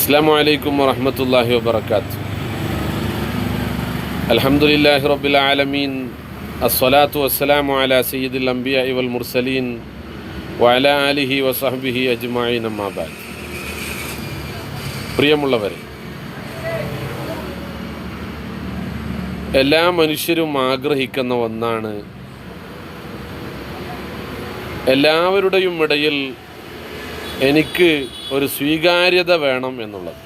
അസ്സലാമു അലൈക്കും വറഹ്മത്തുള്ളാഹി വബറകാതുഹു. അൽഹംദുലില്ലാഹി റബ്ബിൽ ആലമീൻ. അസ്സലാത്തു വസ്സലാമു അലാ സയ്യിദിൽ അംബിയാഇ വൽ മുർസലീൻ വഅലാ ആലിഹി വസഹ്ബിഹി അജ്മഈൻ. അമ്മാ ബഅദ്. പ്രിയമുള്ളവരെ, എല്ലാ മനുഷ്യരും ആഗ്രഹിക്കുന്ന ഒന്നാണ് എല്ലാവരുടെയും ഇടയിൽ എനിക്ക് ഒരു സ്വീകാര്യത വേണം എന്നുള്ളത്.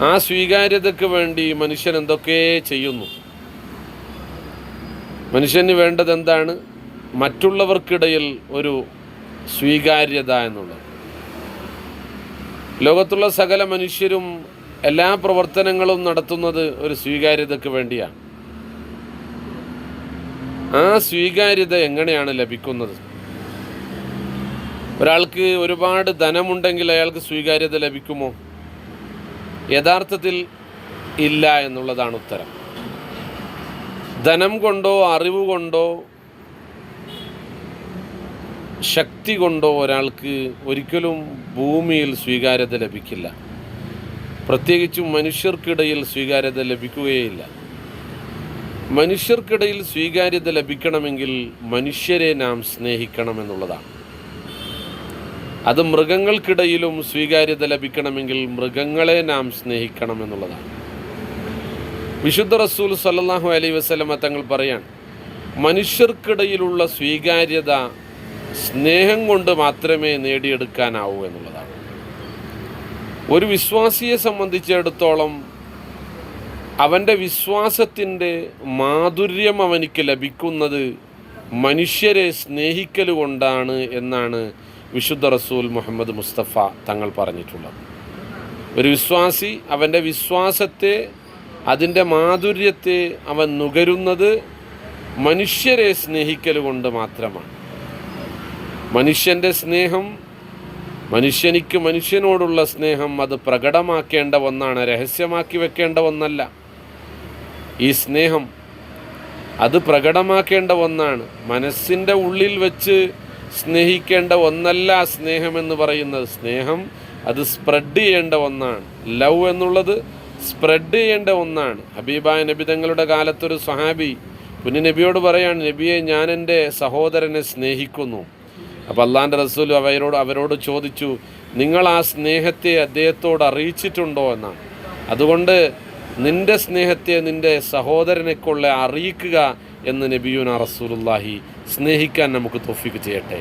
ആ സ്വീകാര്യതയ്ക്ക് വേണ്ടി മനുഷ്യൻ എന്തൊക്കെ ചെയ്യുന്നു. മനുഷ്യന് വേണ്ടത് എന്താണ്? മറ്റുള്ളവർക്കിടയിൽ ഒരു സ്വീകാര്യത എന്നുള്ളത്. ലോകത്തുള്ള സകല മനുഷ്യരും എല്ലാ പ്രവർത്തനങ്ങളും നടത്തുന്നത് ഒരു സ്വീകാര്യതയ്ക്ക് വേണ്ടിയാണ്. ആ സ്വീകാര്യത എങ്ങനെയാണ് ലഭിക്കുന്നത്? ഒരാൾക്ക് ഒരുപാട് ധനമുണ്ടെങ്കിൽ അയാൾക്ക് സ്വീകാര്യത ലഭിക്കുമോ? യഥാർത്ഥത്തിൽ ഇല്ല എന്നുള്ളതാണ് ഉത്തരം. ധനം കൊണ്ടോ അറിവ് കൊണ്ടോ ശക്തി കൊണ്ടോ ഒരാൾക്ക് ഒരിക്കലും ഭൂമിയിൽ സ്വീകാര്യത ലഭിക്കില്ല. പ്രത്യേകിച്ചും മനുഷ്യർക്കിടയിൽ സ്വീകാര്യത ലഭിക്കുകയില്ല. മനുഷ്യർക്കിടയിൽ സ്വീകാര്യത ലഭിക്കണമെങ്കിൽ മനുഷ്യരെ നാം സ്നേഹിക്കണമെന്നുള്ളതാണ്. അത് മൃഗങ്ങൾക്കിടയിലും സ്വീകാര്യത ലഭിക്കണമെങ്കിൽ മൃഗങ്ങളെ നാം സ്നേഹിക്കണമെന്നുള്ളതാണ്. വിശുദ്ധ റസൂൽ സല്ലല്ലാഹു അലൈഹി വസല്ലമ തങ്ങൾ പറയാണ്, മനുഷ്യർക്കിടയിലുള്ള സ്വീകാര്യത സ്നേഹം കൊണ്ട് മാത്രമേ നേടിയെടുക്കാനാവൂ എന്നുള്ളതാണ്. ഒരു വിശ്വാസിയെ സംബന്ധിച്ചിടത്തോളം അവൻ്റെ വിശ്വാസത്തിൻ്റെ മാധുര്യം അവനിക്ക് ലഭിക്കുന്നത് മനുഷ്യരെ സ്നേഹിക്കൽ കൊണ്ടാണ് എന്നാണ് വിശുദ്ധ റസൂൽ മുഹമ്മദ് മുസ്തഫ തങ്ങൾ പറഞ്ഞിട്ടുള്ളത്. ഒരു വിശ്വാസി അവൻ്റെ വിശ്വാസത്തെ, അതിൻ്റെ മാധുര്യത്തെ അവൻ നുകരുന്നത് മനുഷ്യരെ സ്നേഹിക്കൽ കൊണ്ട് മാത്രമാണ്. മനുഷ്യൻ്റെ സ്നേഹം, മനുഷ്യനിക്ക് മനുഷ്യനോടുള്ള സ്നേഹം അത് പ്രകടമാക്കേണ്ട ഒന്നാണ്, രഹസ്യമാക്കി വെക്കേണ്ട ഒന്നല്ല. ഈ സ്നേഹം അത് പ്രകടമാക്കേണ്ട ഒന്നാണ്. മനസ്സിൻ്റെ ഉള്ളിൽ വെച്ച് സ്നേഹിക്കേണ്ട ഒന്നല്ല സ്നേഹമെന്ന് പറയുന്നത്. സ്നേഹം അത് സ്പ്രെഡ് ചെയ്യേണ്ട ഒന്നാണ്. ലവ് എന്നുള്ളത് സ്പ്രെഡ് ചെയ്യേണ്ട ഒന്നാണ്. ഹബീബായ നബി തങ്ങളുടെ കാലത്തൊരു സ്വഹാബി പുണ്യ നബിയോട് പറയാണ്, നബിയെ, ഞാൻ എൻ്റെ സഹോദരനെ സ്നേഹിക്കുന്നു. അപ്പോൾ അള്ളാൻ്റെ റസൂൽ അവരോട് ചോദിച്ചു, നിങ്ങൾ ആ സ്നേഹത്തെ അദ്ദേഹത്തോട് അറിയിച്ചിട്ടുണ്ടോ എന്നാണ്. അതുകൊണ്ട് നിൻ്റെ സ്നേഹത്തെ നിൻ്റെ സഹോദരനെക്കൊള്ള അറിയിക്കുക എന്ന് നബിയുനാ റസൂലുള്ളാഹി സ്നേഹിക്കാൻ നമുക്ക് തൗഫീഖ് ചെയ്യട്ടെ.